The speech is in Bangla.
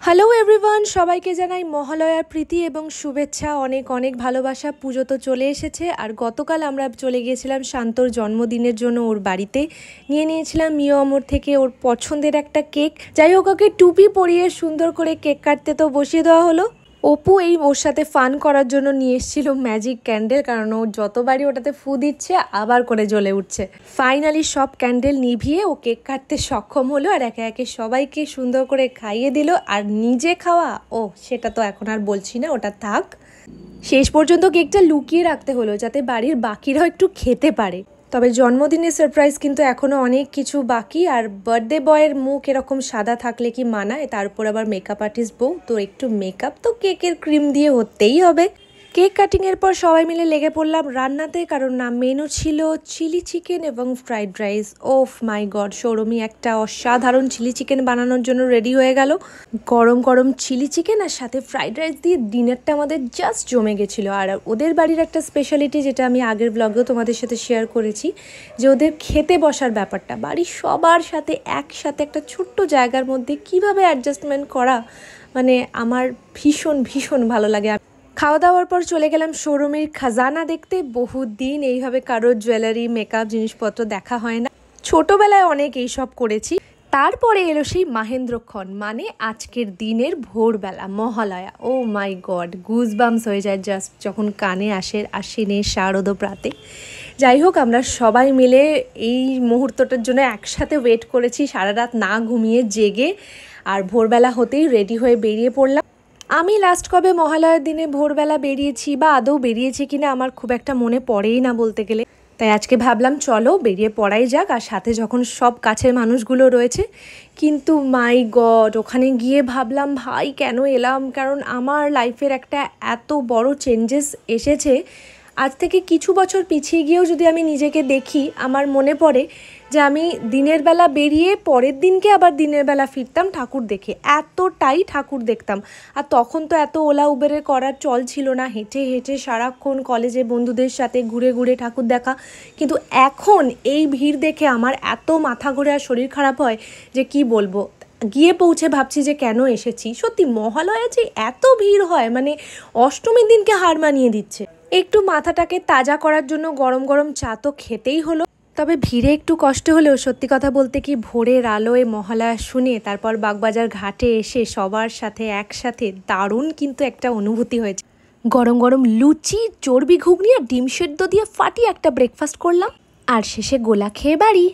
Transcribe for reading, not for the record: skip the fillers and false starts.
হ্যালো এভরিওয়ান, সবাইকে জানাই মহালয়ার প্রীতি এবং শুভেচ্ছা। অনেক অনেক ভালোবাসা। পুজো তো চলে এসেছে, আর গতকাল আমরা চলে গিয়েছিলাম শান্তর জন্মদিনের জন্য ওর বাড়িতে। নিয়েছিলাম মিও আমর থেকে ওর পছন্দের একটা কেক। যাই হোক, ওকে টুপি পরিয়ে সুন্দর করে কেক কাটতে তো বসিয়ে দেওয়া হলো। অপু ওর সাথে ফান করার জন্য নিয়ে এসেছিল ম্যাজিক ক্যান্ডেল, কারণ ও যতবারই ওটাতে ফু দিচ্ছে আবার করে জ্বলে উঠছে। ফাইনালি সব ক্যান্ডেল নিভিয়ে ও কেক কাটতে সক্ষম হলো, আর একে একে সবাইকে সুন্দর করে খাইয়ে দিল। আর নিজে খাওয়া, সেটা তো এখন আর বলছি না, ওটা থাক। শেষ পর্যন্ত কেকটা লুকিয়ে রাখতে হলো যাতে বাড়ির বাকিরাও একটু খেতে পারে। তবে জন্মদিনের সারপ্রাইজ কিন্তু এখনও অনেক কিছু বাকি। আর বার্থডে বয়ের মুখ এরকম সাদা থাকলে কি মানায়, তারপর আবার মেকআপ আর্টিস্ট বউ, তো একটু মেকআপ তো কেকের ক্রিম দিয়ে হতেই হবে। কেক কাটিংয়ের পর সবাই মিলে লেগে পড়লাম রান্নাতে, কারণ মেনু ছিল চিলি চিকেন এবং ফ্রাইড রাইস। ওফ মাই গড, সৌরমী একটা অসাধারণ চিলি চিকেন বানানোর জন্য রেডি হয়ে গেল। গরম গরম চিলি চিকেন আর সাথে ফ্রাইড রাইস দিয়ে ডিনারটা আমাদের জাস্ট জমে গেছিলো। আর ওদের বাড়ির একটা স্পেশালিটি, যেটা আমি আগের ব্লগেও তোমাদের সাথে শেয়ার করেছি, যে ওদের খেতে বসার ব্যাপারটা, বাড়ির সবার সাথে একসাথে একটা ছোট্ট জায়গার মধ্যে কিভাবে অ্যাডজাস্টমেন্ট করা, মানে আমার ভীষণ ভীষণ ভালো লাগে। খাওয়া দাওয়ার পর চলে গেলাম শোরুমের খাজানা দেখতে। বহুদিন এইভাবে কারোর জুয়েলারি মেকআপ জিনিসপত্র দেখা হয় না, ছোটবেলায় অনেক এইসব করেছি। তারপরে এলো সেই মাহেন্দ্রক্ষণ, মানে আজকের দিনের ভোরবেলা মহালয়া। ও মাই গড, গুজবাম্পস হয়ে যায় জাস্ট যখন কানে আসে আশ্বিনের শারদ প্রাতে। যাই হোক, আমরা সবাই মিলে এই মুহূর্তটার জন্য একসাথে ওয়েট করেছি, সারা রাত না ঘুমিয়ে জেগে। আর ভোরবেলা হতেই রেডি হয়ে বেরিয়ে পড়লাম। আমি লাস্ট কবে মহালয়ার দিনে ভোরবেলা বেরিয়েছি, বা আদৌ বেরিয়েছি কিনা আমার খুব একটা মনে পড়েই না বলতে গেলে। তাই আজকে ভাবলাম চলো বেরিয়ে পড়াই যাক, আর সাথে যখন সব কাছের মানুষগুলো রয়েছে। কিন্তু মাই গড, ওখানে গিয়ে ভাবলাম ভাই কেন এলাম, কারণ আমার লাইফের একটা এত বড় চেঞ্জেস এসেছে। আজ থেকে কিছু বছর পিছিয়ে গিয়েও যদি আমি নিজেকে দেখি, আমার মনে পড়ে যে আমি দিনের বেলা বেরিয়ে পরের দিনকে আবার দিনের বেলা ফিরতাম ঠাকুর দেখে। এতটাই ঠাকুর দেখতাম। আর তখন তো এত ওলা উবেরের করার চল ছিল না, হেঁটে হেঁটে সারাক্ষণ কলেজে বন্ধুদের সাথে ঘুরে ঘুরে ঠাকুর দেখা। কিন্তু এখন এই ভিড় দেখে আমার এত মাথা ঘুরে আর শরীর খারাপ হয় যে কি বলবো। গিয়ে পৌঁছে ভাবছি যে কেন এসেছি। সত্যি মহালয়া যে এত ভিড় হয়, মানে অষ্টমীর দিনকে হার মানিয়ে দিচ্ছে। একটু মাথাটাকে তাজা করার জন্য গরম গরম চা তো খেতেই হলো। তবে ভিড়ে একটু কষ্ট হলেও সত্যি কথা বলতে কি, ভোরের আলোয় মহালয়া শুনে তারপর বাগবাজার ঘাটে এসে সবার সাথে একসাথে দারুণ কিন্তু একটা অনুভূতি হয়েছে। গরম গরম লুচি, চর্বি ঘুগনি আর ডিম সেদ্ধ দিয়ে ফাটিয়ে একটা ব্রেকফাস্ট করলাম, আর শেষে গোলা খেয়ে বাড়ি।